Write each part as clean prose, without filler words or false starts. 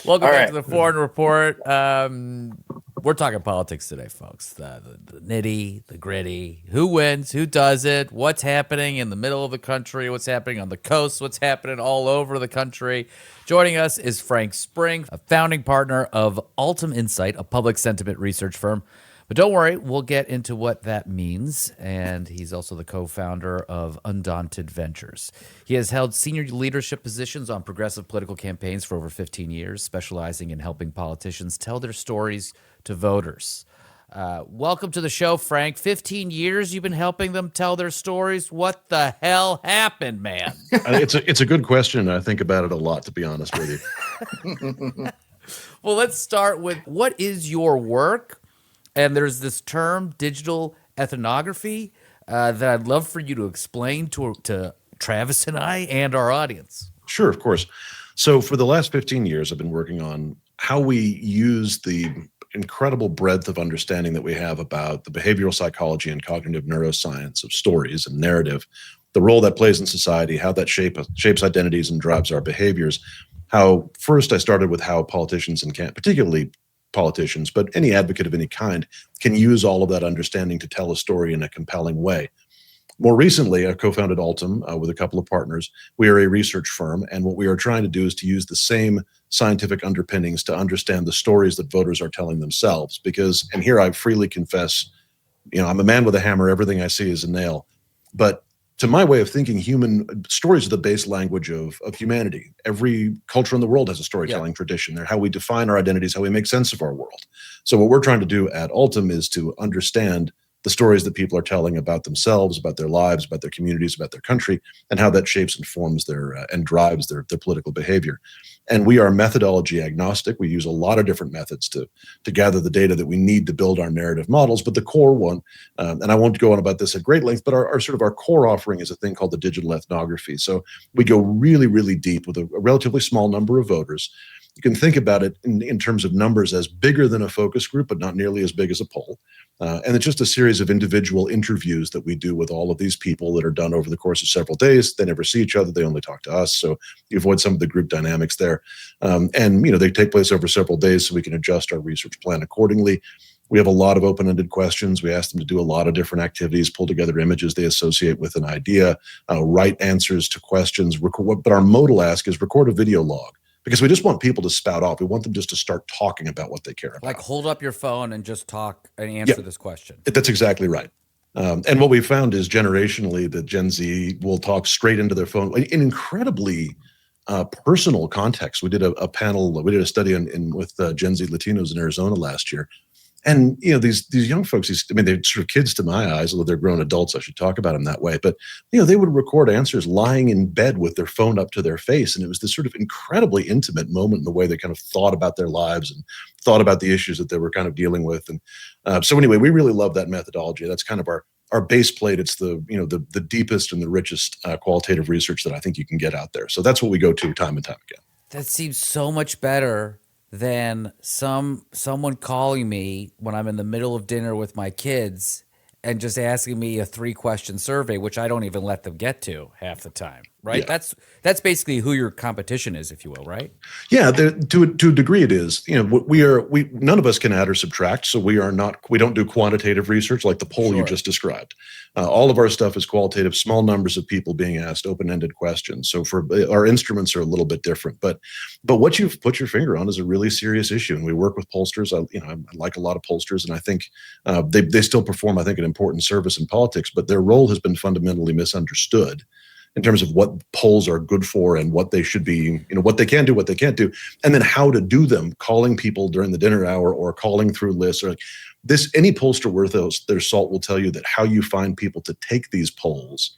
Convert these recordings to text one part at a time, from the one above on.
Welcome All back right. to the Foreign Report. We're talking politics today, folks. The nitty, the gritty. Who wins? Who does it? What's happening in the middle of the country? What's happening on the coast? What's happening all over the country? Joining us is Frank Spring, a founding partner of Altum Insight, a public sentiment research firm. But don't worry, we'll get into what that means. And he's also the co-founder of Undaunted Ventures. He has held senior leadership positions on progressive political campaigns for over 15 years, specializing in helping politicians tell their stories to voters. Welcome to the show, Frank. 15 years you've been helping them tell their stories. What the hell happened, man? It's a good question, and I think about it a lot, to be honest with you. Well, let's start with, what is your work? And there's this term, digital ethnography, that I'd love for you to explain to Travis and I and our audience. Sure, of course. So for the last 15 years, I've been working on how we use the incredible breadth of understanding that we have about the behavioral psychology and cognitive neuroscience of stories and narrative, the role that plays in society, how that shapes identities and drives our behaviors. How first I started with how politicians and particularly politicians, but any advocate of any kind, can use all of that understanding to tell a story in a compelling way. More recently, I co-founded Altum with a couple of partners. We are a research firm, and what we are trying to do is to use the same scientific underpinnings to understand the stories that voters are telling themselves. Because, and here I freely confess, I'm a man with a hammer, everything I see is a nail. But to my way of thinking, human stories are the base language of humanity. Every culture in the world has a storytelling tradition. They're how we define our identities, how we make sense of our world. So what we're trying to do at Altum is to understand the stories that people are telling about themselves, about their lives, about their communities, about their country, and how that shapes and forms their and drives their political behavior. And we are methodology agnostic. We use a lot of different methods to gather the data that we need to build our narrative models. But the core one, and I won't go on about this at great length, but our core offering is a thing called the digital ethnography. So we go really, really deep with a relatively small number of voters. You can think about it in terms of numbers as bigger than a focus group, but not nearly as big as a poll. And it's just a series of individual interviews that we do with all of these people that are done over the course of several days. They never see each other. They only talk to us. So you avoid some of the group dynamics there. And they take place over several days, so we can adjust our research plan accordingly. We have a lot of open-ended questions. We ask them to do a lot of different activities, pull together images they associate with an idea, write answers to questions. But our modal ask is record a video log. Because we just want people to spout off. We want them just to start talking about what they care about. Like, hold up your phone and just talk and answer this question. That's exactly right. And what we found is generationally that Gen Z will talk straight into their phone in incredibly personal context. We did a panel, we did a study with Gen Z Latinos in Arizona last year. And, these young folks, they're sort of kids to my eyes, although they're grown adults. I should talk about them that way. But, they would record answers lying in bed with their phone up to their face. And it was this sort of incredibly intimate moment in the way they kind of thought about their lives and thought about the issues that they were kind of dealing with. And so anyway, we really love that methodology. That's kind of our base plate. It's the deepest and the richest qualitative research that I think you can get out there. So that's what we go to time and time again. That seems so much better than someone calling me when I'm in the middle of dinner with my kids and just asking me a 3-question survey, which I don't even let them get to half the time, right? Yeah. That's basically who your competition is, if you will, right? Yeah, to a degree it is. None of us can add or subtract, so we don't do quantitative research like the poll you just described. All of our stuff is qualitative, small numbers of people being asked open-ended questions. So our instruments are a little bit different, but what you've put your finger on is a really serious issue, and we work with pollsters. I like a lot of pollsters, and I think they still perform, I think, an important service in politics, but their role has been fundamentally misunderstood in terms of what polls are good for and what they should be, what they can do, what they can't do, and then how to do them, calling people during the dinner hour or calling through lists. Or any pollster worth their salt will tell you that how you find people to take these polls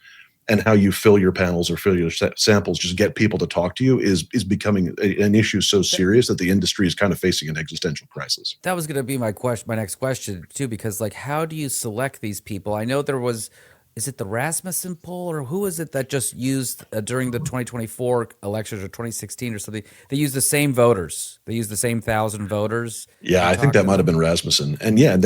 and how you fill your panels or fill your samples, just get people to talk to you is becoming an issue so serious that the industry is kind of facing an existential crisis. That was going to be my next question too, because how do you select these people? I know there was is it the Rasmussen poll, or who is it that just used during the 2024 elections or 2016 or something? They used the same voters. They used the same 1,000 voters. Yeah, And I think talked that to might have them. been Rasmussen. And yeah,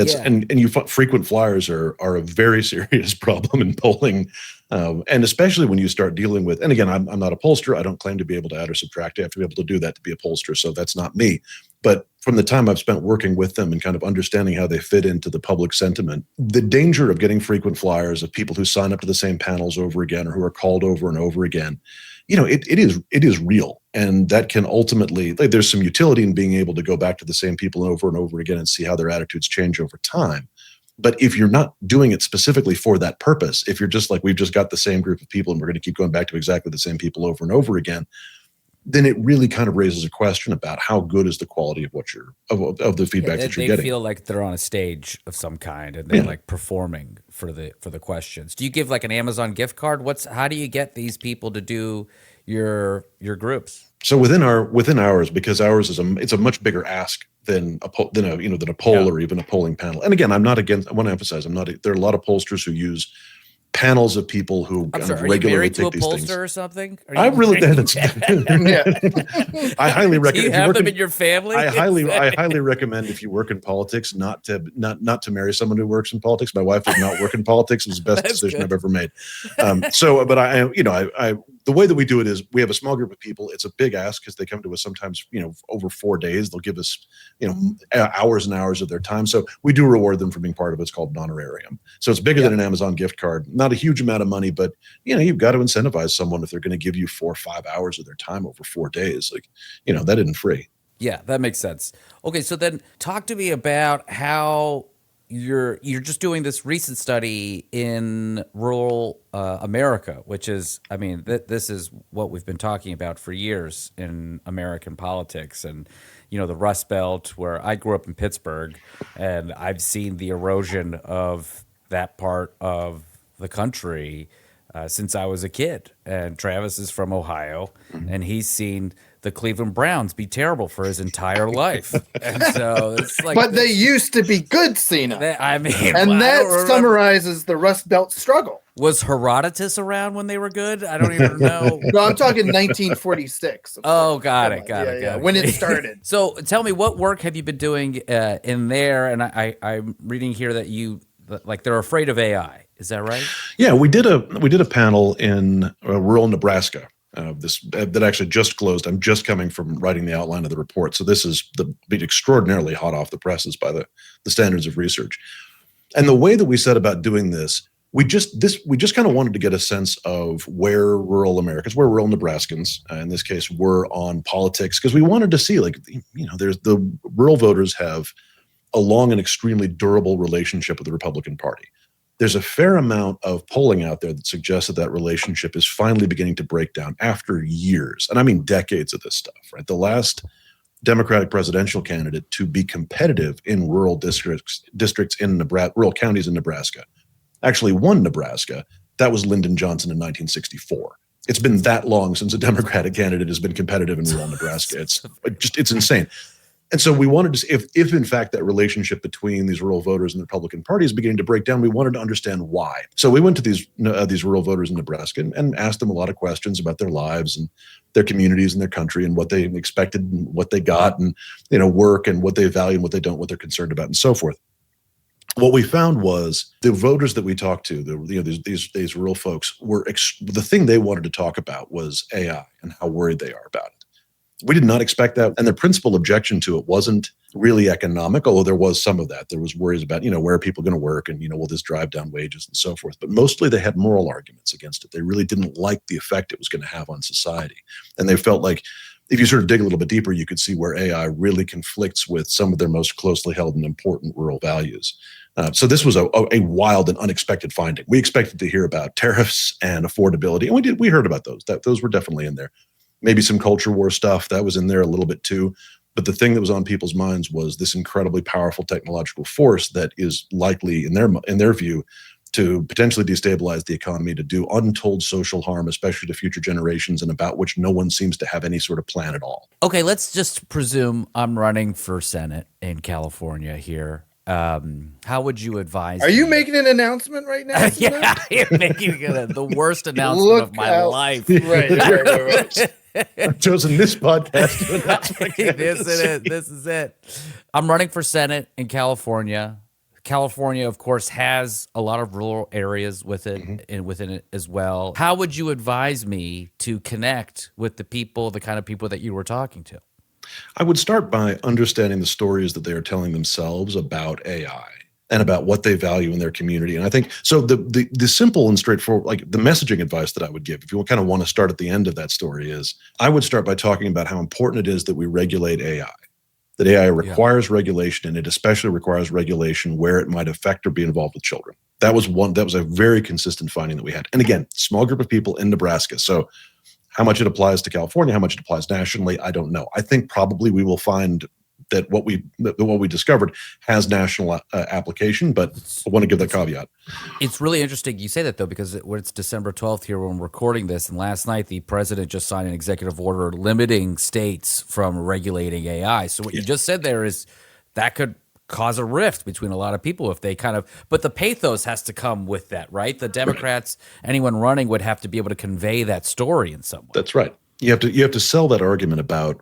frequent flyers are a very serious problem in polling. And especially when you start dealing with, and again, I'm not a pollster. I don't claim to be able to add or subtract. I have to be able to do that to be a pollster. So that's not me. But from the time I've spent working with them and kind of understanding how they fit into the public sentiment, the danger of getting frequent flyers of people who sign up to the same panels over again or who are called over and over again, it is real. And that can ultimately, like, there's some utility in being able to go back to the same people over and over again and see how their attitudes change over time. But if you're not doing it specifically for that purpose, if you're just like, we've just got the same group of people and we're going to keep going back to exactly the same people over and over again, then it really kind of raises a question about how good is the quality of what you're of the feedback that you're They getting. feel like they're on a stage of some kind and they're like performing for the questions. Do you give like an Amazon gift card? How do you get these people to do your groups? So within ours, because ours is it's a much bigger ask than a poll or even a polling panel. And again, I'm not against. I want to emphasize, there are a lot of pollsters who use panels of people who I'm kind sorry, of are you regularly married to a take these things. pollster or something? I really that's, Yeah. I highly recommend. Do you have them in your family? I highly recommend, if you work in politics, not to marry someone who works in politics. My wife does not work in politics. It was the best decision I've ever made. But the way that we do it is we have a small group of people. It's a big ask because they come to us sometimes, over 4 days. They'll give us, hours and hours of their time. So we do reward them for being part of it. It's called an honorarium. So it's bigger than an Amazon gift card. Not a huge amount of money, but you've got to incentivize someone if they're going to give you 4 or 5 hours of their time over 4 days. Like, that isn't free. Yeah, that makes sense. Okay, so then talk to me about how you're just doing this recent study in rural America, which is, this is what we've been talking about for years in American politics, and the Rust Belt, where I grew up in Pittsburgh, and I've seen the erosion of that part of the country since I was a kid. And Travis is from Ohio, and he's seen the Cleveland Browns be terrible for his entire life. And so it's like, but they used to be good, Cena. That summarizes the Rust Belt struggle. Was Herodotus around when they were good? I don't even know. No, I'm talking 1946. Oh, got it. When it started. So tell me, what work have you been doing in there? And I'm reading here that they're afraid of AI. Is that right? Yeah, we did a panel in rural Nebraska. That actually just closed. I'm just coming from writing the outline of the report, so this is been extraordinarily hot off the presses by the standards of research. And the way that we set about doing this, we just kind of wanted to get a sense of where rural Nebraskans, in this case, were on politics, because we wanted to see, there's the rural voters have a long and extremely durable relationship with the Republican Party. There's a fair amount of polling out there that suggests that relationship is finally beginning to break down after years, and I mean decades of this stuff, right? The last Democratic presidential candidate to be competitive in rural districts in Nebraska, rural counties in Nebraska, actually won Nebraska. That was Lyndon Johnson in 1964. It's been that long since a Democratic candidate has been competitive in rural Nebraska. It's insane. And so we wanted to see if in fact that relationship between these rural voters and the Republican Party is beginning to break down. We wanted to understand why. So we went to these rural voters in Nebraska and asked them a lot of questions about their lives and their communities and their country and what they expected and what they got, and work and what they value and what they don't, what they're concerned about, and so forth. What we found was the voters that we talked to, these rural folks, the thing they wanted to talk about was AI and how worried they are about it. We did not expect that. And the principal objection to it wasn't really economic, although there was some of that. There was worries about, where are people going to work, and, will this drive down wages and so forth. But mostly they had moral arguments against it. They really didn't like the effect it was going to have on society. And they felt like if you sort of dig a little bit deeper, you could see where AI really conflicts with some of their most closely held and important rural values. So this was a wild and unexpected finding. We expected to hear about tariffs and affordability, and we heard about those. Those were definitely in there. Maybe some culture war stuff that was in there a little bit too. But the thing that was on people's minds was this incredibly powerful technological force that is likely, in their view, to potentially destabilize the economy, to do untold social harm, especially to future generations, and about which no one seems to have any sort of plan at all. Okay, let's just presume I'm running for Senate in California here. How would you advise? Are you me? making an announcement right now? Yeah, you're making the worst announcement Look of my out. life. Right. I've chosen this podcast to announce my This is it. I'm running for Senate in California. California, of course, has a lot of rural areas with it and within it as well. How would you advise me to connect with the people, the kind of people that you were talking to? I would start by understanding the stories that they are telling themselves about AI and about what they value in their community. And I think so the simple and straightforward, like the messaging advice that I would give, if you kind of want to start at the end of that story, is I would start by talking about how important it is that we regulate AI. That AI requires regulation, and it especially requires regulation where it might affect or be involved with children. That was a very consistent finding that we had. And again, small group of people in Nebraska. So how much it applies to California, how much it applies nationally, I don't know. I think probably we will find that what we discovered has national application, but I want to give that caveat. It's really interesting you say that, though, because it's December 12th here when we're recording this, and last night the president just signed an executive order limiting states from regulating AI. So what you just said there is that could cause a rift between a lot of people if they but the pathos has to come with that, right? The Democrats, anyone running would have to be able to convey that story in some way. That's right. You have to sell that argument about,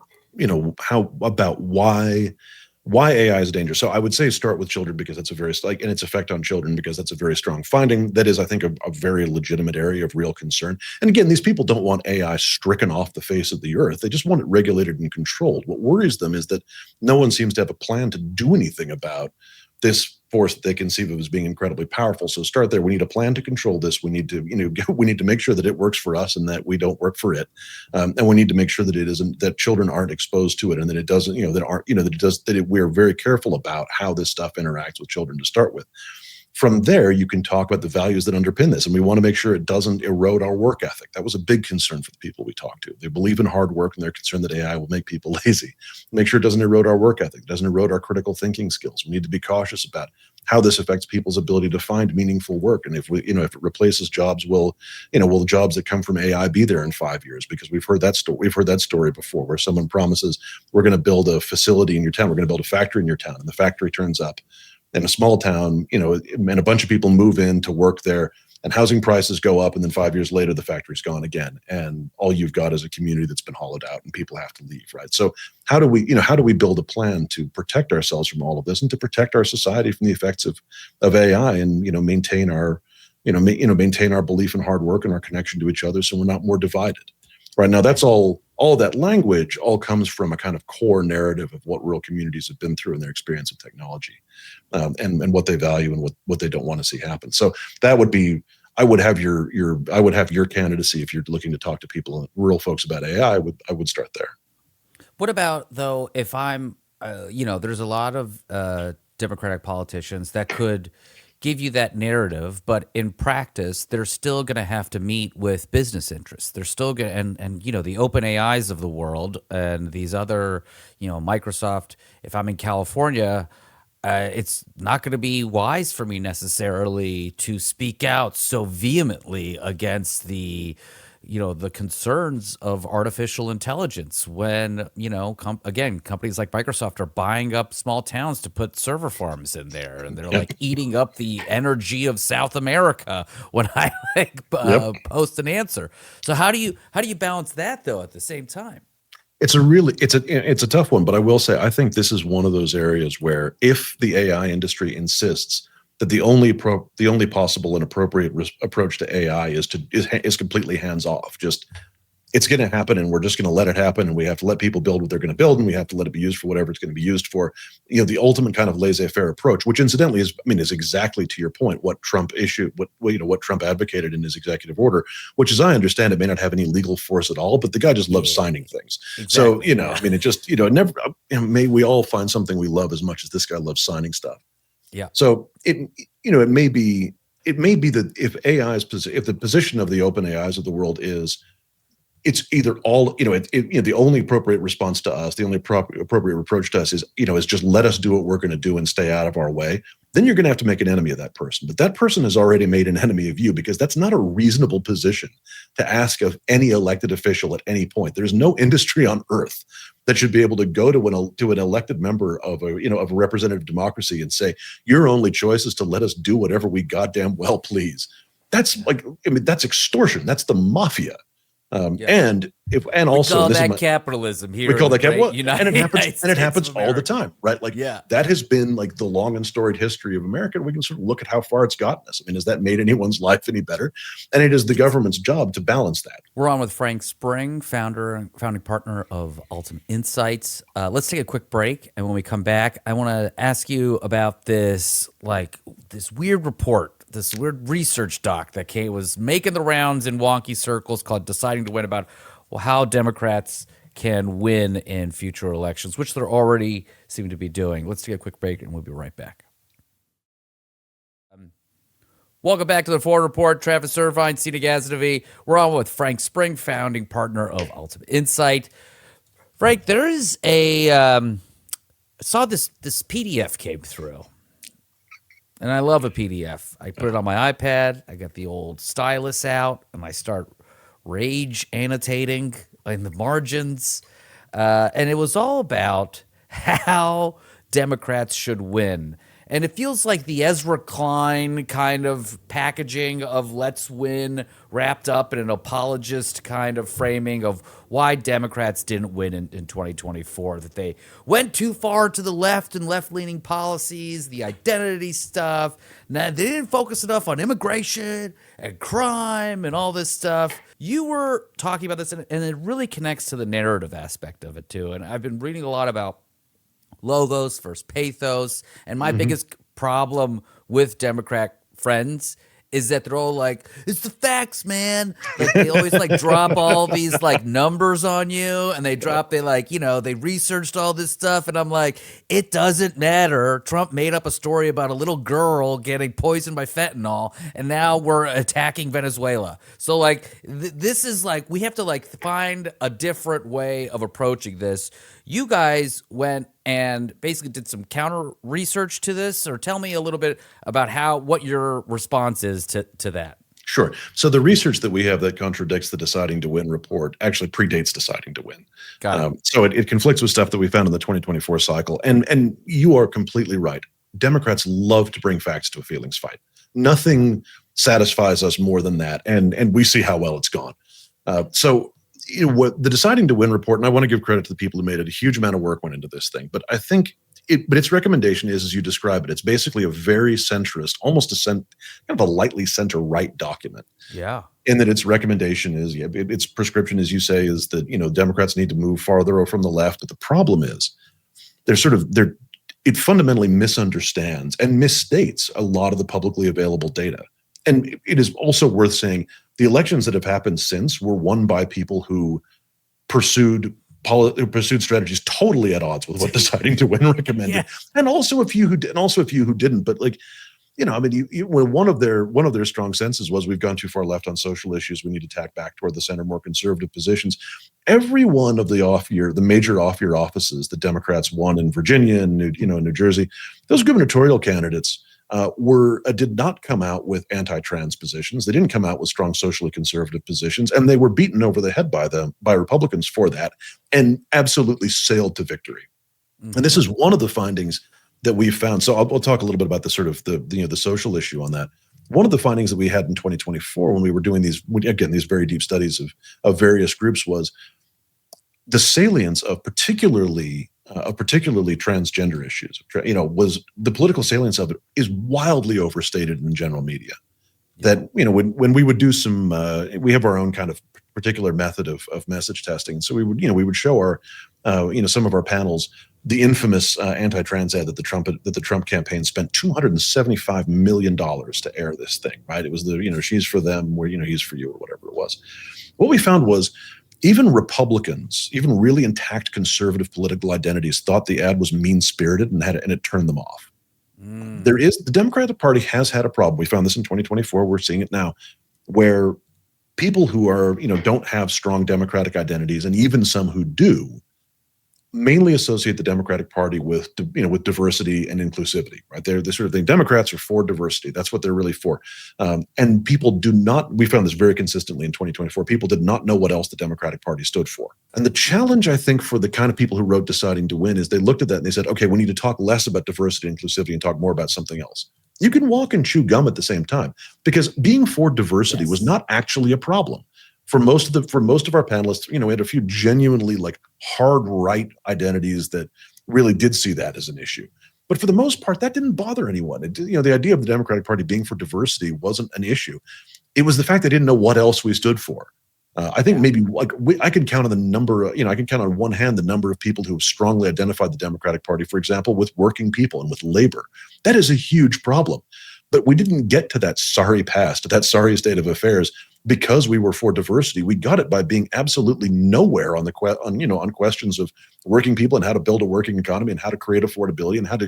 why AI is dangerous. So I would say start with children because that's and its effect on children because that's a very strong finding. That is, I think, a very legitimate area of real concern. And again, these people don't want AI stricken off the face of the earth. They just want it regulated and controlled. What worries them is that no one seems to have a plan to do anything about this force that they conceive of as being incredibly powerful. So start there. We need a plan to control this. We need to, we need to make sure that it works for us and that we don't work for it. And we need to make sure that it isn't, that children aren't exposed to it and that it doesn't, we're very careful about how this stuff interacts with children to start with. From there, you can talk about the values that underpin this. And we want to make sure it doesn't erode our work ethic. That was a big concern for the people we talked to. They believe in hard work and they're concerned that AI will make people lazy. Make sure it doesn't erode our work ethic. It doesn't erode our critical thinking skills. We need to be cautious about how this affects people's ability to find meaningful work. And if it replaces jobs, will the jobs that come from AI be there in 5 years? Because we've heard that story. We've heard that story before where someone promises we're going to build a facility in your town. We're going to build a factory in your town. And the factory turns up in a small town, and a bunch of people move in to work there and housing prices go up. And then 5 years later, the factory's gone again. And all you've got is a community that's been hollowed out and people have to leave, right? So how do we build a plan to protect ourselves from all of this and to protect our society from the effects of AI and, maintain our belief in hard work and our connection to each other so we're not more divided, right? Now, that's all that language all comes from a kind of core narrative of what rural communities have been through in their experience of technology, and what they value and what they don't want to see happen. So that would be, I would have your candidacy if you're looking to talk to people, rural folks about AI. I would start there. What about, though, if I'm, there's a lot of Democratic politicians that could give you that narrative, but in practice, they're still going to have to meet with business interests. They're still going to, and the open AIs of the world and these other, Microsoft, if I'm in California, it's not going to be wise for me necessarily to speak out so vehemently against the concerns of artificial intelligence when, companies like Microsoft are buying up small towns to put server farms in there. And they're like eating up the energy of South America when I post an answer. So how do you balance that, though, at the same time? It's a tough one, but I will say, I think this is one of those areas where if the AI industry insists that the only possible and appropriate approach to AI is completely hands off. Just it's going to happen, and we're just going to let it happen, and we have to let people build what they're going to build, and we have to let it be used for whatever it's going to be used for. The ultimate kind of laissez-faire approach, which incidentally is exactly to your point what Trump advocated in his executive order, which, as I understand it, may not have any legal force at all, but the guy just loves signing things. Exactly. So it just may we all find something we love as much as this guy loves signing stuff. Yeah. So it may be that if the position of the open AIs of the world is it's either all the only appropriate response to us, the only appropriate approach to us is just let us do what we're going to do and stay out of our way. then you're going to have to make an enemy of that person. But that person has already made an enemy of you, because that's not a reasonable position to ask of any elected official at any point. There's no industry on earth that should be able to go to an elected member of a representative democracy and say, your only choice is to let us do whatever we goddamn well please. That's that's extortion. That's the mafia. And also we call this that capitalism here. We call that capitalism, and it happens all the time, right? Like, yeah, that has been like the long and storied history of America. We can sort of look at how far it's gotten us. I mean, has that made anyone's life any better? And it is the government's job to balance that. We're on with Frank Spring, founder and founding partner of Altum Insights. Let's take a quick break, and when we come back, I want to ask you about this weird report. This weird research doc that was making the rounds in wonky circles called Deciding to Win, about how Democrats can win in future elections, which they're already seem to be doing. Let's take a quick break and we'll be right back. Welcome back to the Forward Report. Travis Irvine, Sina Gazanovi. We're on with Frank Spring, founding partner of Altum Insight. Frank, there is I saw this PDF came through. And I love a PDF. I put it on my iPad. I got the old stylus out, and I start rage annotating in the margins. And it was all about how Democrats should win. And it feels like the Ezra Klein kind of packaging of let's win wrapped up in an apologist kind of framing of why Democrats didn't win in 2024, that they went too far to the left and left-leaning policies, the identity stuff. Now, they didn't focus enough on immigration and crime and all this stuff. You were talking about this, and it really connects to the narrative aspect of it, too. And I've been reading a lot about logos versus pathos. And my biggest problem with Democrat friends is that they're all like, it's the facts, man. Like, they always drop all these numbers on you, and they they researched all this stuff. And I'm like, it doesn't matter. Trump made up a story about a little girl getting poisoned by fentanyl, and now we're attacking Venezuela. So this is we have to find a different way of approaching this. You guys went and basically did some counter research to this, or tell me a little bit about what your response is to that. Sure. So the research that we have that contradicts the Deciding to Win report actually predates Deciding to Win. Got it. So it conflicts with stuff that we found in the 2024 cycle. And you are completely right. Democrats love to bring facts to a feelings fight. Nothing satisfies us more than that. And we see how well it's gone. What the Deciding to Win report, and I want to give credit to the people who made it, a huge amount of work went into this thing. But I think its recommendation is, as you describe it, it's basically a very centrist, almost kind of a lightly center-right document. Yeah. In that its recommendation is, its prescription, as you say, is that, Democrats need to move farther from the left. But the problem is, it fundamentally misunderstands and misstates a lot of the publicly available data. And it is also worth saying the elections that have happened since were won by people who pursued strategies totally at odds with what Deciding to Win recommended, yeah. And also a few who didn't. But when one of their strong senses was, we've gone too far left on social issues, we need to tack back toward the center, more conservative positions. Every one of the major off-year offices that Democrats won in Virginia and New Jersey, those gubernatorial candidates did not come out with anti-trans positions. They didn't come out with strong socially conservative positions, and they were beaten over the head by Republicans for that, and absolutely sailed to victory. Mm-hmm. And this is one of the findings that we found. So I'll talk a little bit about the social issue on that. One of the findings that we had in 2024 when we were doing these very deep studies of various groups was the salience of particularly transgender issues, was the political salience of it is wildly overstated in the general media. Yeah. That, when we would do some, we have our own kind of particular method of message testing. So we would show our, some of our panels, the infamous anti-trans ad that the Trump campaign spent $275 million to air this thing, right? It was she's for them, where, he's for you, or whatever it was. What we found was, even Republicans, even really intact conservative political identities, thought the ad was mean-spirited and it turned them off. The Democratic Party has had a problem. We found this in 2024. We're seeing it now, where people who are, don't have strong democratic identities, and even some who do, mainly associate the Democratic Party with, with diversity and inclusivity, right? They're the sort of thing. Democrats are for diversity. That's what they're really for. And people do not, we found this very consistently in 2024, people did not know what else the Democratic Party stood for. And the challenge, I think, for the kind of people who wrote Deciding to Win is they looked at that and they said, okay, we need to talk less about diversity and inclusivity and talk more about something else. You can walk and chew gum at the same time, because being for diversity was not actually a problem. For most of our panelists, we had a few genuinely like hard right identities that really did see that as an issue. But for the most part, that didn't bother anyone. The idea of the Democratic Party being for diversity wasn't an issue. It was the fact they didn't know what else we stood for. I think maybe I could count on the number. I can count on one hand the number of people who have strongly identified the Democratic Party, for example, with working people and with labor. That is a huge problem. But we didn't get to that sorry past, to that sorry state of affairs, because we were for diversity. We got it by being absolutely nowhere on questions of working people and how to build a working economy and how to create affordability and how to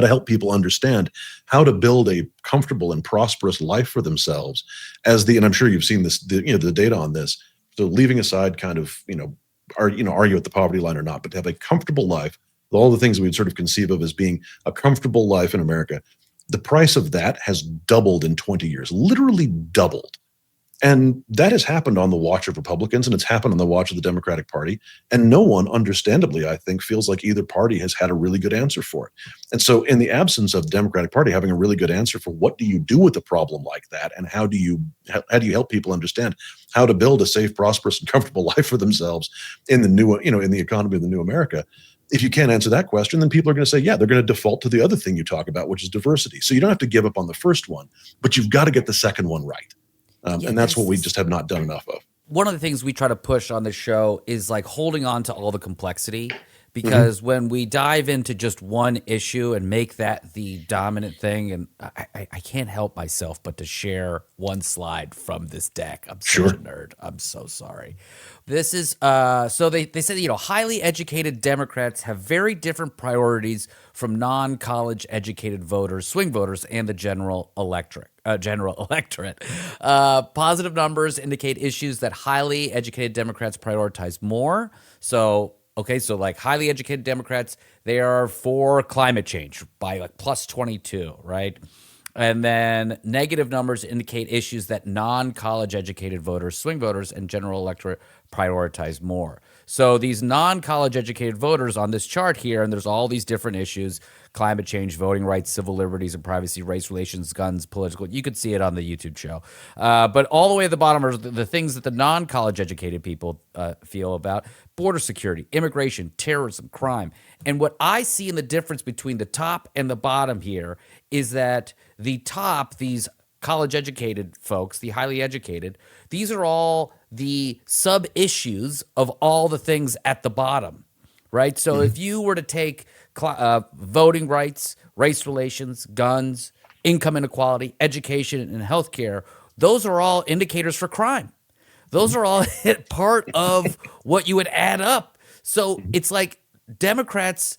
help people understand how to build a comfortable and prosperous life for themselves. And I'm sure you've seen this, the data on this. So leaving aside kind of argue at the poverty line or not, but to have a comfortable life, with all the things we'd sort of conceive of as being a comfortable life in America. The price of that has doubled in 20 years, literally doubled. And that has happened on the watch of Republicans, and it's happened on the watch of the Democratic Party. And no one, understandably, I think, feels like either party has had a really good answer for it. And so in the absence of the Democratic Party having a really good answer for what do you do with a problem like that, and how do you help people understand how to build a safe, prosperous, and comfortable life for themselves in the new, in the economy of the new America, if you can't answer that question, then people are going to say, yeah, they're going to default to the other thing you talk about, which is diversity. So you don't have to give up on the first one, but you've got to get the second one right. And that's what we just have not done enough of. One of the things we try to push on this show is like holding on to all the complexity, because when we dive into just one issue and make that the dominant thing, and I can't help myself but to share one slide from this deck. I'm such a nerd. I'm so sorry. This is so they said, highly educated Democrats have very different priorities from non-college educated voters, swing voters, and the general electorate. Positive numbers indicate issues that highly educated Democrats prioritize more. So like highly educated Democrats, they are for climate change by like plus 22, right? And then negative numbers indicate issues that non-college educated voters, swing voters, and general electorate prioritize more. So these non-college educated voters on this chart here, and there's all these different issues: climate change, voting rights, civil liberties and privacy, race relations, guns, political. You could see it on the YouTube show. But all the way at the bottom are the things that the non-college educated people feel about: border security, immigration, terrorism, crime. And what I see in the difference between the top and the bottom here is that the top, these college-educated folks, the highly educated, these are all the sub-issues of all the things at the bottom, right? So if you were to take voting rights, race relations, guns, income inequality, education, and healthcare, those are all indicators for crime. Those are all part of what you would add up. So it's like Democrats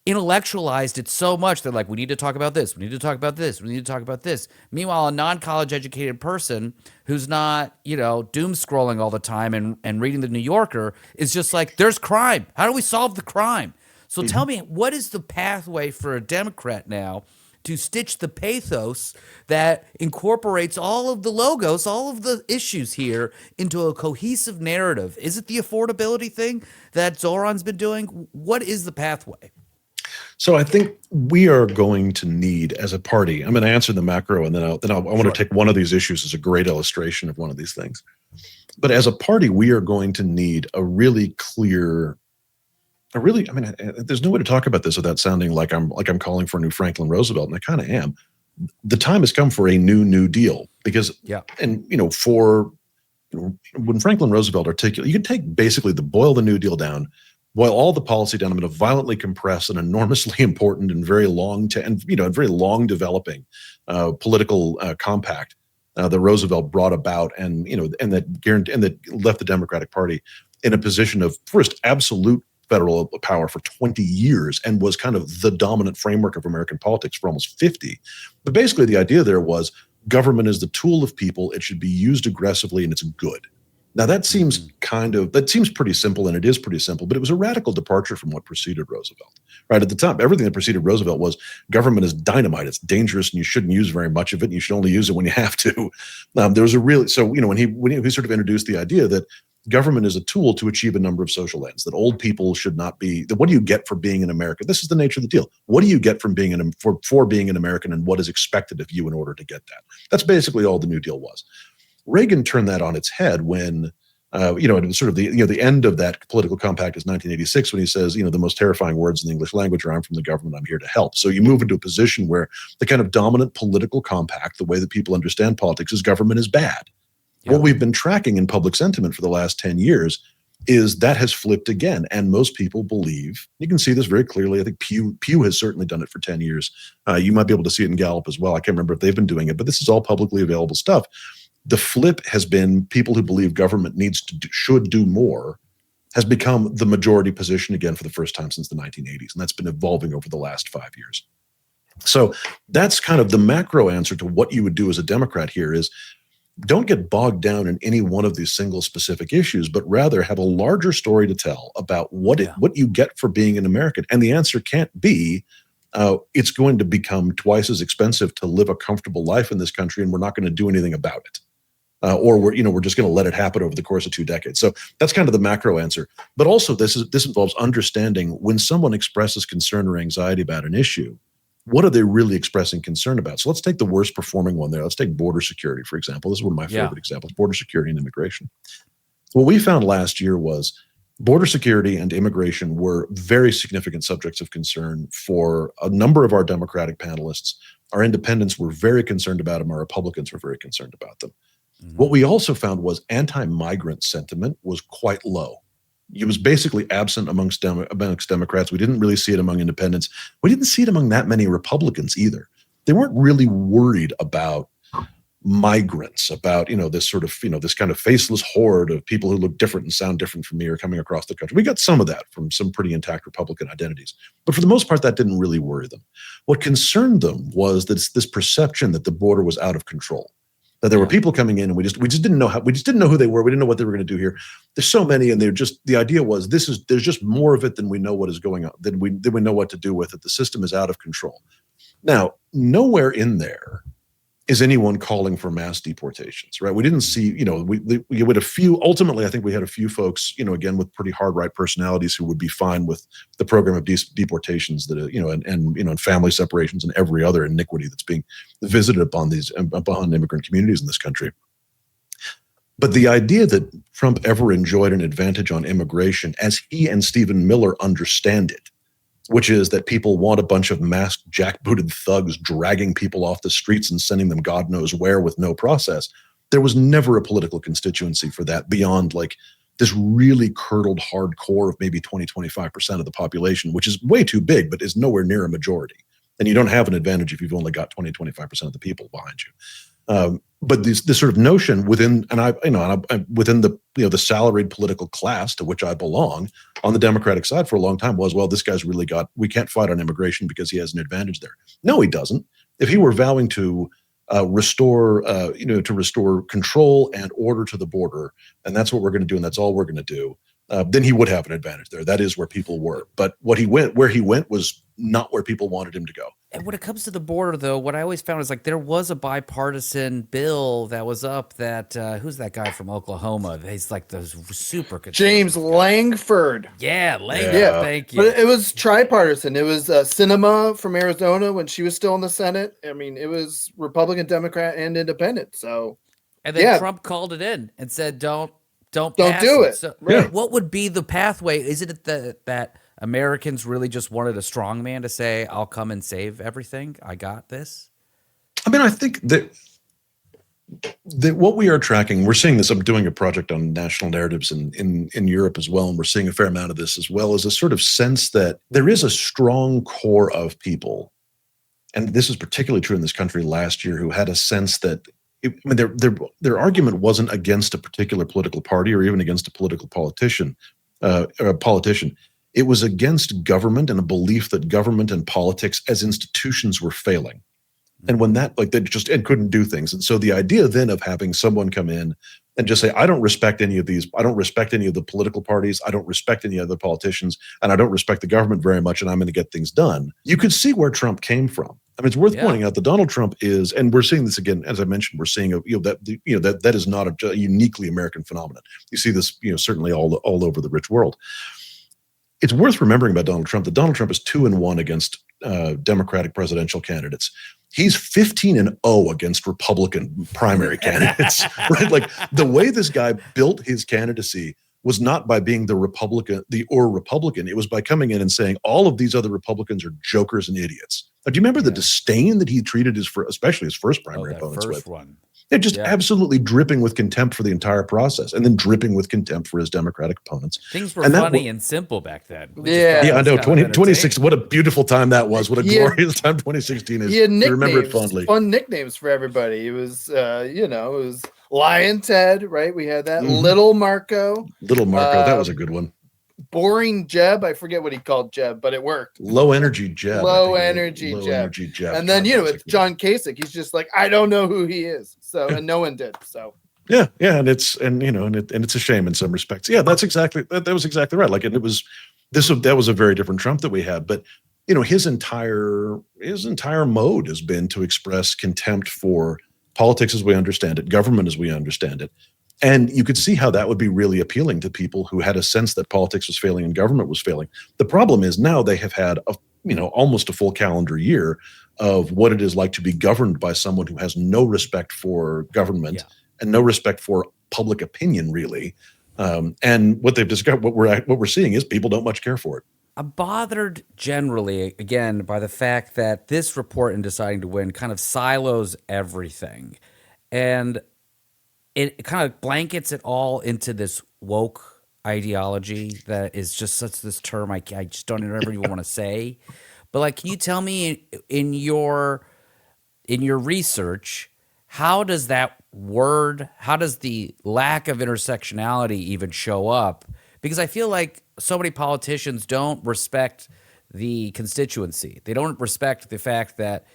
intellectualized it so much. They're like, we need to talk about this. We need to talk about this. We need to talk about this. Meanwhile, a non-college educated person who's not, doom scrolling all the time and reading the New Yorker is just like, there's crime. How do we solve the crime? So tell me, what is the pathway for a Democrat now to stitch the pathos that incorporates all of the logos, all of the issues here into a cohesive narrative? Is it the affordability thing that Zohran's been doing? What is the pathway? So I think we are going to need, as a party, I'm going to answer the macro, and then I want to take one of these issues as a great illustration of one of these things. But as a party, we are going to need there's no way to talk about this without sounding like I'm calling for a new Franklin Roosevelt, and I kind of am. The time has come for a new deal, because when Franklin Roosevelt articulated, you can take basically boil the New Deal down, boil all the policy down, I'm going to violently compress an enormously important and very long developing political compact that Roosevelt brought about, and that left the Democratic Party in a position of first absolute federal power for 20 years and was kind of the dominant framework of American politics for almost 50. But basically the idea there was government is the tool of people. It should be used aggressively, and it's good. Now that seems pretty simple, and it is pretty simple, but it was a radical departure from what preceded Roosevelt. Right at the time, everything that preceded Roosevelt was government is dynamite, it's dangerous, and you shouldn't use very much of it, and you should only use it when you have to. There was when he sort of introduced the idea that government is a tool to achieve a number of social ends, that old people should not be. That what do you get for being an American? This is the nature of the deal. What do you get from being for being an American, and what is expected of you in order to get that? That's basically all the New Deal was. Reagan turned that on its head when, it was sort of the end of that political compact is 1986 when he says, the most terrifying words in the English language are "I'm from the government, I'm here to help." So you move into a position where the kind of dominant political compact, the way that people understand politics, is government is bad. Yeah. What we've been tracking in public sentiment for the last 10 years is that has flipped again. And most people believe, you can see this very clearly. I think Pew has certainly done it for 10 years. You might be able to see it in Gallup as well. I can't remember if they've been doing it, but this is all publicly available stuff. The flip has been people who believe government should do more has become the majority position again for the first time since the 1980s. And that's been evolving over the last 5 years. So that's kind of the macro answer to what you would do as a Democrat here is don't get bogged down in any one of these single specific issues, but rather have a larger story to tell about what you get for being an American. And the answer can't be, it's going to become twice as expensive to live a comfortable life in this country, and we're not going to do anything about it. Or we're just going to let it happen over the course of 2 decades. So that's kind of the macro answer. But also this involves understanding when someone expresses concern or anxiety about an issue, what are they really expressing concern about? So let's take the worst performing one there. Let's take border security, for example. This is one of my favorite examples, border security and immigration. What we found last year was border security and immigration were very significant subjects of concern for a number of our Democratic panelists. Our independents were very concerned about them. Our Republicans were very concerned about them. Mm-hmm. What we also found was anti-migrant sentiment was quite low. It was basically absent amongst Democrats. We didn't really see it among independents. We didn't see it among that many Republicans either. They weren't really worried about migrants, about, this sort of, this kind of faceless horde of people who look different and sound different from me are coming across the country. We got some of that from some pretty intact Republican identities. But for the most part, that didn't really worry them. What concerned them was this perception that the border was out of control. That there were people coming in, and we just didn't know who they were. We didn't know what they were going to do here. There's so many, and the idea was there's just more of it than we know what is going on, than we know what to do with it. The system is out of control. Now, nowhere in there is anyone calling for mass deportations, right? We didn't see, we had a few. Ultimately, I think we had a few folks, again, with pretty hard right personalities who would be fine with the program of deportations that, and family separations and every other iniquity that's being visited upon immigrant communities in this country. But the idea that Trump ever enjoyed an advantage on immigration, as he and Stephen Miller understand it, which is that people want a bunch of masked, jackbooted thugs dragging people off the streets and sending them God knows where with no process. There was never a political constituency for that beyond like this really curdled hardcore of maybe 20-25% of the population, which is way too big, but is nowhere near a majority. And you don't have an advantage if you've only got 20-25% of the people behind you. But this sort of notion within, within the salaried political class to which I belong on the Democratic side for a long time was, well, this guy's we can't fight on immigration because he has an advantage there. No, he doesn't. If he were vowing to restore control and order to the border, and that's what we're going to do, and that's all we're going to do, then he would have an advantage there. That is where people were. But where he went was not where people wanted him to go. And when it comes to the border, though, what I always found is like there was a bipartisan bill that was up that who's that guy from Oklahoma? He's like the super James Langford. Yeah, Langford. Yeah. Thank you. But it was tripartisan. It was Sinema from Arizona when she was still in the Senate. I mean, it was Republican, Democrat, and Independent. So, and then Trump called it in and said, "Don't do it." So, what would be the pathway? Is it that Americans really just wanted a strong man to say, "I'll come and save everything. I got this"? I mean, I think that what we are tracking, we're seeing this. I'm doing a project on national narratives in Europe as well, and we're seeing a fair amount of this as well, as a sort of sense that there is a strong core of people, and this is particularly true in this country last year, who had a sense that their argument wasn't against a particular political party or even against a political politician or a politician. It was against government and a belief that government and politics as institutions were failing. And when that, they just couldn't do things. And so the idea then of having someone come in and just say, I don't respect any of these. I don't respect any of the political parties. I don't respect any other politicians, and I don't respect the government very much, and I'm going to get things done. You could see where Trump came from. I mean, it's worth pointing out that Donald Trump is, and we're seeing this again, as I mentioned, we're seeing that is not a uniquely American phenomenon. You see this, certainly all over the rich world. It's worth remembering about Donald Trump that Donald Trump is 2-1 against Democratic presidential candidates. He's 15-0 against Republican primary candidates, right? Like the way this guy built his candidacy was not by being the Republican. It was by coming in and saying all of these other Republicans are jokers and idiots. Now, do you remember the disdain that he treated especially his first primary opponents with? They're just absolutely dripping with contempt for the entire process, and then dripping with contempt for his Democratic opponents. Things were funny and simple back then. I know. 2016. What a beautiful time that was. What a glorious time 2016 is. He had nicknames, remember it fondly. Fun nicknames for everybody. It was, it was Lion Ted, right? We had that. Little Marco. That was a good one. Boring Jeb. I forget what he called Jeb, but it worked. Low energy Jeb. Low energy Jeb. And then, with John Kasich, he's just like, I don't know who he is. So, and no one did. So. Yeah. And it's a shame in some respects. Yeah, that was exactly right. Like, and that was a very different Trump that we had. But, his entire mode has been to express contempt for politics as we understand it, government as we understand it. And you could see how that would be really appealing to people who had a sense that politics was failing and government was failing. The problem is now they have had almost a full calendar year of what it is like to be governed by someone who has no respect for government and no respect for public opinion, really. And what they've discovered, what we're seeing is people don't much care for it. I'm bothered generally, again, by the fact that this report in Deciding to Win kind of silos everything. And it kind of blankets it all into this woke ideology that is just such this term I just don't ever even want to say. But like, can you tell me in your research, how does the lack of intersectionality even show up? Because I feel like so many politicians don't respect the constituency. They don't respect the fact that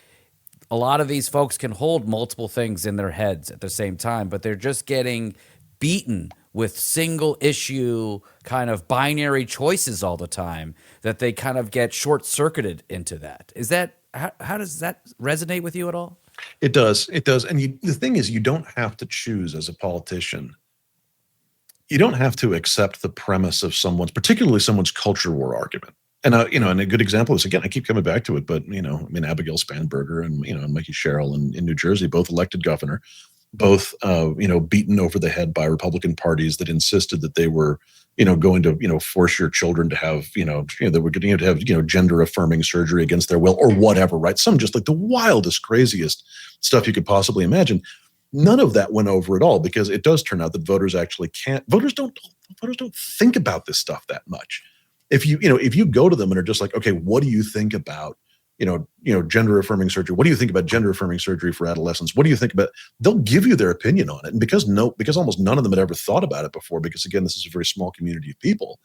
a lot of these folks can hold multiple things in their heads at the same time, but they're just getting beaten with single issue kind of binary choices all the time that they kind of get short-circuited into that. Is that how does that resonate with you at all? It does. And the thing is, you don't have to choose as a politician. You don't have to accept the premise of particularly someone's culture war argument. And and a good example is, again, I keep coming back to it, but Abigail Spanberger and and Mickey Sherrill in New Jersey, both elected governor, both beaten over the head by Republican parties that insisted that they were going to force your children to have that we're going to have gender affirming surgery against their will or whatever, right? Some just like the wildest, craziest stuff you could possibly imagine. None of that went over at all, because it does turn out that voters don't think about this stuff that much. If you go to them and are just like, okay, what do you think about, gender affirming surgery? What do you think about gender affirming surgery for adolescents? What do you think about? They'll give you their opinion on it. And because almost none of them had ever thought about it before, because again, this is a very small community of people,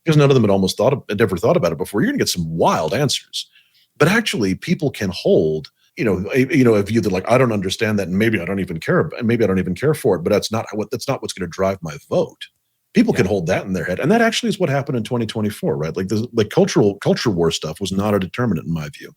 because none of them had ever thought about it before, you're going to get some wild answers. But actually, people can hold, a view that like, I don't understand that, and maybe I don't even care for it, but that's not what's going to drive my vote. People can hold that in their head, and that actually is what happened in 2024, right? Like the culture war stuff was not a determinant in my view.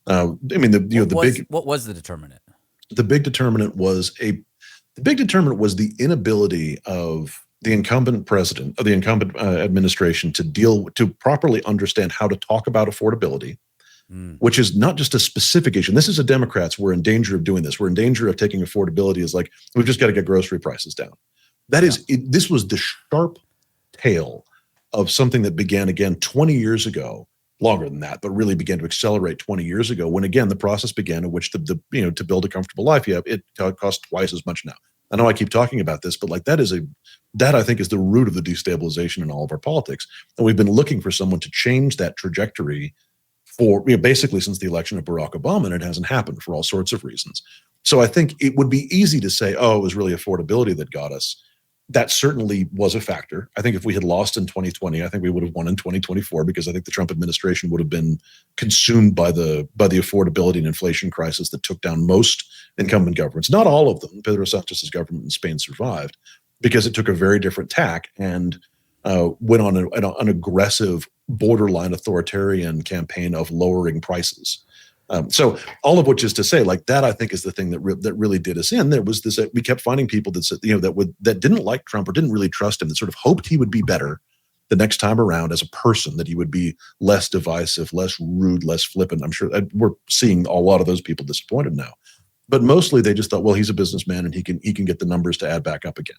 What was the determinant? The big determinant was the inability of the incumbent president, of the incumbent administration to properly understand how to talk about affordability, which is not just a specific issue. And this is Democrats. We're in danger of doing this. We're in danger of taking affordability as like, we've just got to get grocery prices down. This was the sharp tail of something that began again 20 years ago, longer than that, but really began to accelerate 20 years ago, when again the process began in which to build a comfortable life, it costs twice as much now. I know I keep talking about this, but like that I think is the root of the destabilization in all of our politics, and we've been looking for someone to change that trajectory for basically since the election of Barack Obama, and it hasn't happened for all sorts of reasons. So I think it would be easy to say, oh, it was really affordability that got us. That certainly was a factor. I think if we had lost in 2020, I think we would have won in 2024, because I think the Trump administration would have been consumed by the affordability and inflation crisis that took down most incumbent governments. Not all of them. Pedro Sanchez's government in Spain survived, because it took a very different tack and went on an aggressive, borderline authoritarian campaign of lowering prices. So all of which is to say, like that, I think is the thing that really did us in. There was this, we kept finding people that said, that didn't like Trump or didn't really trust him, that sort of hoped he would be better the next time around as a person, that he would be less divisive, less rude, less flippant. I'm sure we're seeing a lot of those people disappointed now, but mostly they just thought, well, he's a businessman and he can get the numbers to add back up again.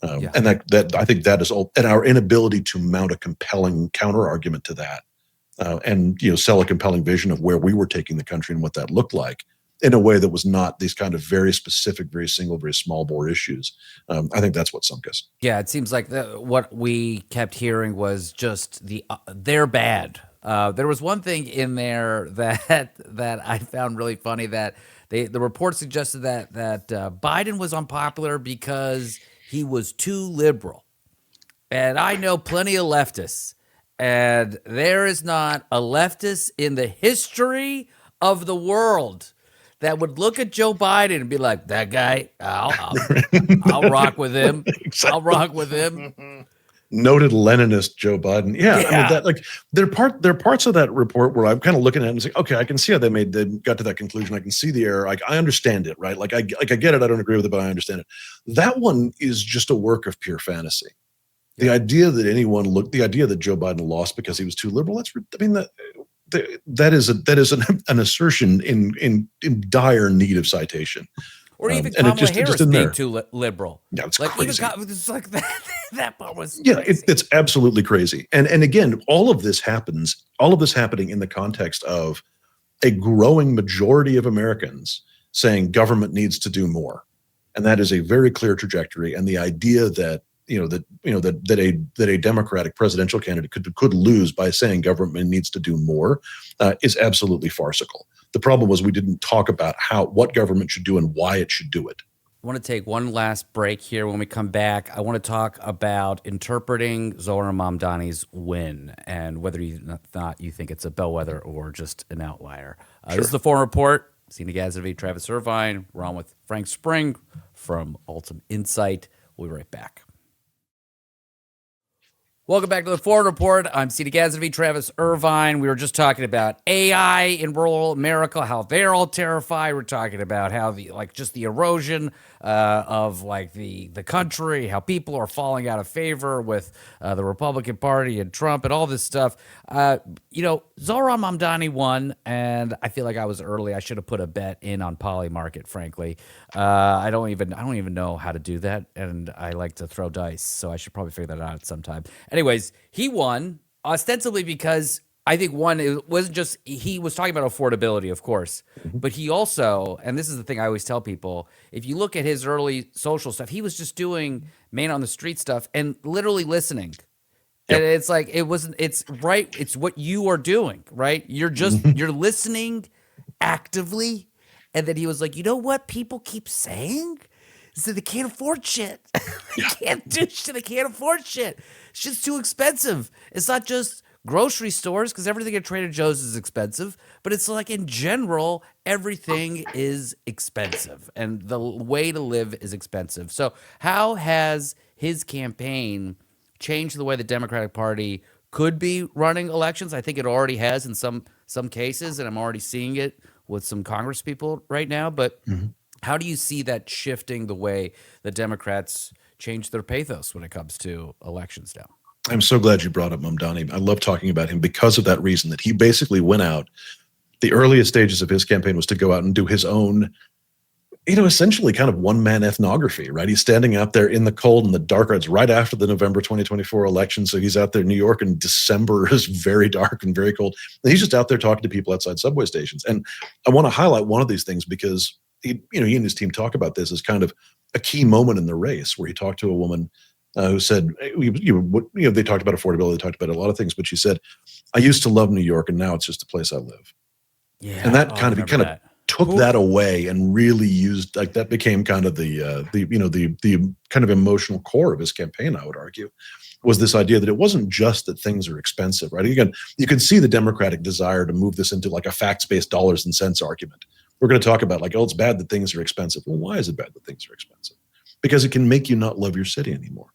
And that I think that is all, and our inability to mount a compelling counter argument to that, and sell a compelling vision of where we were taking the country and what that looked like in a way that was not these kind of very specific, very single, very small bore issues. I think that's what sunk us. Yeah, it seems like what we kept hearing was just they're bad. There was one thing in there that I found really funny, that the report suggested that Biden was unpopular because he was too liberal. And I know plenty of leftists, and there is not a leftist in the history of the world that would look at Joe Biden and be like, that guy, I'll rock with him. Exactly. I'll rock with him. Noted Leninist Joe Biden. Yeah. I mean, that, like, there are parts of that report where I'm kind of looking at it and saying, okay, I can see how they got to that conclusion. I can see the error. I understand it, right? I get it. I don't agree with it, but I understand it. That one is just a work of pure fantasy. The idea that Joe Biden lost because he was too liberal, that is an assertion in dire need of citation. Or even Kamala Harris being too liberal. Yeah, it's like crazy. It's like that part was it's absolutely crazy. And again, all of this happening in the context of a growing majority of Americans saying government needs to do more. And that is a very clear trajectory. And the idea that a Democratic presidential candidate could lose by saying government needs to do more is absolutely farcical. The problem was we didn't talk about what government should do and why it should do it. I want to take one last break here. When we come back, I want to talk about interpreting Zohran Mamdani's win and whether you think it's a bellwether or just an outlier. Sure. This is the Foreign Report. Sina Gazavi, Travis Irvine. We're on with Frank Spring from Altum Insight. We'll be right back. Welcome back to the Foreign Report. I'm Sina Gazavi, Travis Irvine. We were just talking about AI in rural America, how they're all terrified. We're talking about how the erosion of the country, how people are falling out of favor with the Republican Party and Trump and all this stuff. Zohran Mamdani won, and I feel like I was early. I should have put a bet in on Polymarket, frankly. I don't even know how to do that, and I like to throw dice, so I should probably figure that out sometime. Anyways, he won ostensibly because I think it wasn't just, he was talking about affordability, of course, but he also, and this is the thing I always tell people, if you look at his early social stuff, he was just doing man on the street stuff and literally listening. Yep. And it's like, it's what you are doing, right? You're listening actively. And then he was like, you know what people keep saying? Is that they can't afford shit. They can't do shit. They can't afford shit. Shit's too expensive. It's not just grocery stores, because everything at Trader Joe's is expensive, but it's like in general, everything is expensive and the way to live is expensive. So how has his campaign changed the way the Democratic Party could be running elections? I think it already has in some cases, and I'm already seeing it with some Congress people right now. But how do you see that shifting the way the Democrats change their pathos when it comes to elections now? I'm so glad you brought up Mamdani. I love talking about him because of that reason, that he basically went out. The earliest stages of his campaign was to go out and do his own, essentially kind of one-man ethnography, right? He's standing out there in the cold and the dark. It's right after the November 2024 election. So he's out there in New York, and December is very dark and very cold. And he's just out there talking to people outside subway stations. And I want to highlight one of these things because he and his team talk about this as kind of a key moment in the race, where he talked to a woman who said, they talked about affordability, they talked about a lot of things, but she said, I used to love New York, and now it's just a place I live. Yeah. And that kind of took that away and really used, like, that became kind of the kind of emotional core of his campaign, I would argue, was this idea that it wasn't just that things are expensive, right? Again, you can see the Democratic desire to move this into like a facts-based dollars and cents argument. We're going to talk about it's bad that things are expensive. Well, why is it bad that things are expensive? because it can make you not love your city anymore.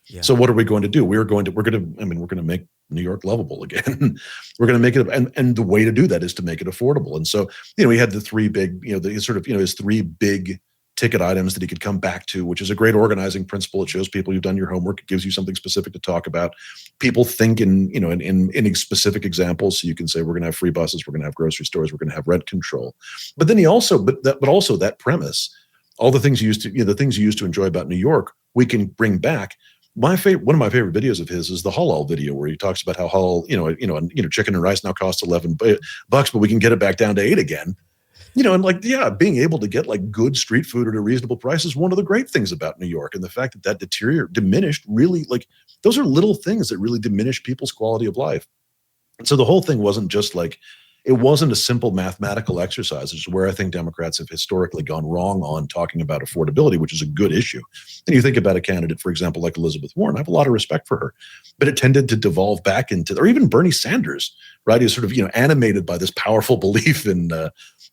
Yeah. So what are we going to do? We're going to make New York lovable again. We're going to make it, and the way to do that is to make it affordable. And so, he had the three big, his three big ticket items that he could come back to, which is a great organizing principle. It shows people you've done your homework. It gives you something specific to talk about. People think in specific examples. So you can say, we're going to have free buses, we're going to have grocery stores, we're going to have rent control. But then also that premise, all the things you used to enjoy about New York, we can bring back. One of my favorite videos of his is the halal video, where he talks about how halal, chicken and rice now costs $11, but we can get it back down to $8 again. Being able to get like good street food at a reasonable price is one of the great things about New York. And the fact that diminished really, like, those are little things that really diminish people's quality of life. And so the whole thing wasn't just like, it wasn't a simple mathematical exercise, which is where I think Democrats have historically gone wrong on talking about affordability, which is a good issue. And you think about a candidate, for example, like Elizabeth Warren. I have a lot of respect for her, but it tended to devolve back into, or even Bernie Sanders, right? He's sort of, animated by this powerful belief in,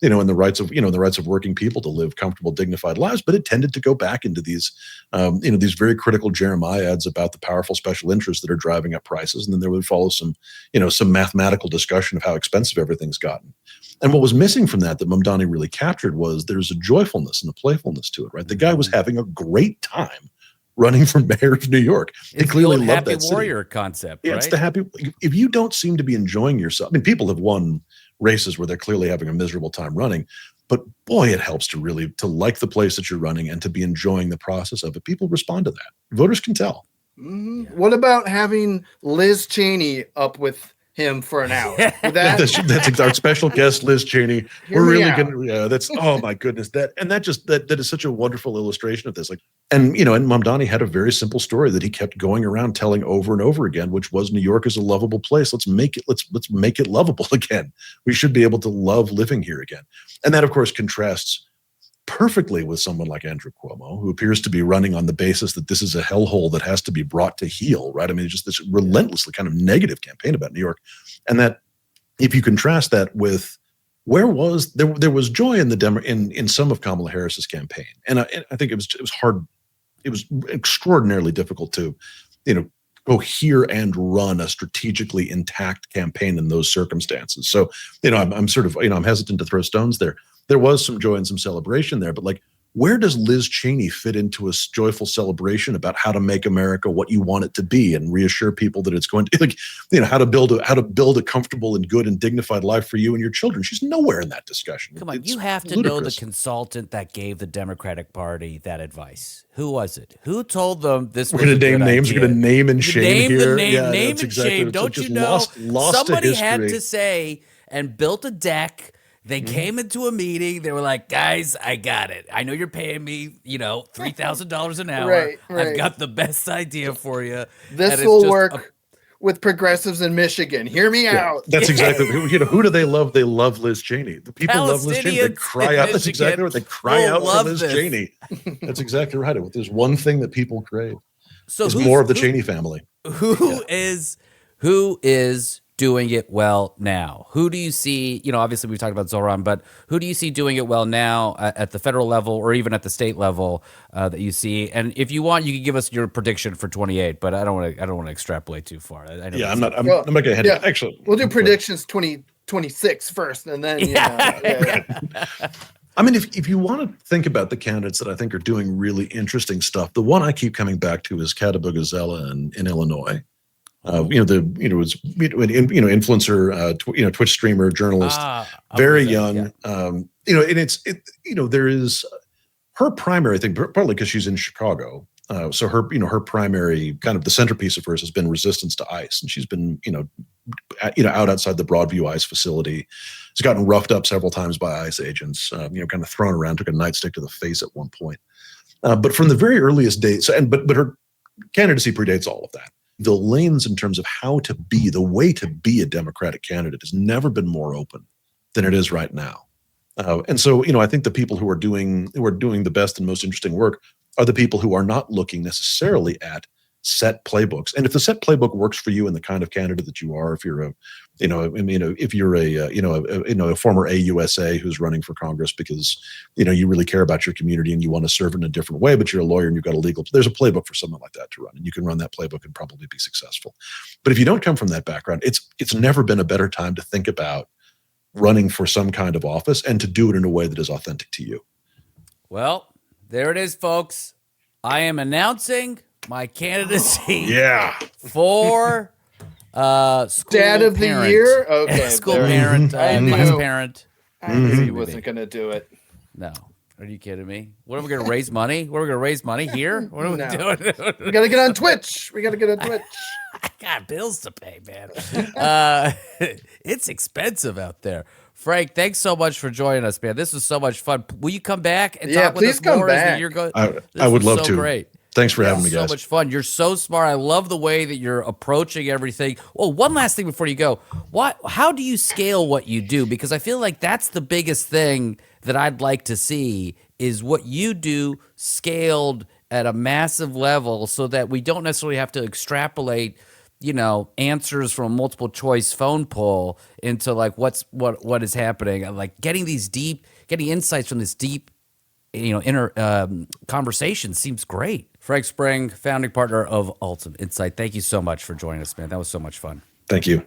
in the rights of working people to live comfortable, dignified lives. But it tended to go back into these, these very critical Jeremiads about the powerful special interests that are driving up prices. And then there would follow some mathematical discussion of how expensive everything's gotten. And what was missing from that Mamdani really captured was there's a joyfulness and a playfulness to it, right? The guy was having a great time running for mayor of New York. He clearly loved that city. Warrior concept, right? It's the happy. If you don't seem to be enjoying yourself, I mean, people have won races where they're clearly having a miserable time running, but boy, it helps to like the place that you're running and to be enjoying the process of it. People respond to that. Voters can tell. Mm-hmm. Yeah. What about having Liz Cheney up with him for an hour? That's our special guest, Liz Cheney. We're really going to, that's, oh my goodness. That is such a wonderful illustration of this. Like, and Mamdani had a very simple story that he kept going around telling over and over again, which was New York is a lovable place. Let's make it lovable again. We should be able to love living here again. And that, of course, contrasts perfectly with someone like Andrew Cuomo, who appears to be running on the basis that this is a hellhole that has to be brought to heel, right? I mean, it's just this relentlessly kind of negative campaign about New York. And that if you contrast that with there was joy in some of Kamala Harris's campaign. And I think it was hard. It was extraordinarily difficult to, cohere and run a strategically intact campaign in those circumstances. So, I'm sort of, I'm hesitant to throw stones there. There was some joy and some celebration there, but like, where does Liz Cheney fit into a joyful celebration about how to make America what you want it to be and reassure people that it's going to, how to build a comfortable and good and dignified life for you and your children? She's nowhere in that discussion. Come on, you have to know the consultant that gave the Democratic Party that advice. Who was it? Who told them this? We're going to name names. We're going to name and shame here. Name and shame. Don't you know? Somebody had to say and built a deck. They came into a meeting. They were like, guys, I got it. I know you're paying me, $3,000 an hour. Right. I've got the best idea for you. This will work with progressives in Michigan. Hear me out. That's exactly who do they love? They love Liz Cheney. The people love Liz Cheney. They cry out. That's exactly right. They cry out for Liz Cheney. That's exactly right. There's one thing that people crave. So it's more of the Cheney family. Who is doing it well now? Who do you see, obviously we've talked about Zohran, but who do you see doing it well now at the federal level or even at the state level that you see? And if you want, you can give us your prediction for 28, but I don't want to extrapolate too far. I know I'm not going to head. Yeah, actually, we'll do predictions 2026 first, and then I mean, if you want to think about the candidates that I think are doing really interesting stuff, the one I keep coming back to is Katabugazela in Illinois. Influencer, Twitch streamer, journalist, very young. And there is her primary thing, partly because she's in Chicago. So her primary kind of the centerpiece of hers has been resistance to ICE, and she's been, out outside the Broadview ICE facility. She's gotten roughed up several times by ICE agents. Kind of thrown around, took a nightstick to the face at one point. But from the very earliest days, but her candidacy predates all of that. The lanes in terms of the way to be a Democratic candidate has never been more open than it is right now. And so, I think the people who are doing the best and most interesting work are the people who are not looking necessarily at set playbooks. And if the set playbook works for you and the kind of candidate that you are, if you're a, if you're a former AUSA who's running for Congress because, you really care about your community and you want to serve in a different way, but you're a lawyer and you've got a legal, there's a playbook for someone like that to run, and you can run that playbook and probably be successful. But if you don't come from that background, it's never been a better time to think about running for some kind of office and to do it in a way that is authentic to you. Well, there it is, folks. I am announcing my candidacy for school Dad of the parent. Year? Okay. School parent, class parent. I knew he wasn't going to do it. No. Are you kidding me? What are we going to raise money? What are we going to raise money here? What are we doing? We got to get on Twitch. I got bills to pay, man. It's expensive out there. Frank, thanks so much for joining us, man. This was so much fun. Will you come back and talk with us more as the year goes? I would love to. Great. Thanks for having me, guys. So much fun. You're so smart. I love the way that you're approaching everything. Well, one last thing before you go. How do you scale what you do? Because I feel like that's the biggest thing that I'd like to see is what you do scaled at a massive level so that we don't necessarily have to extrapolate answers from a multiple choice phone poll into like what is happening. Like getting insights from this deep, inner conversation seems great. Frank Spring, founding partner of Altum Insight. Thank you so much for joining us, man. That was so much fun. Thank you.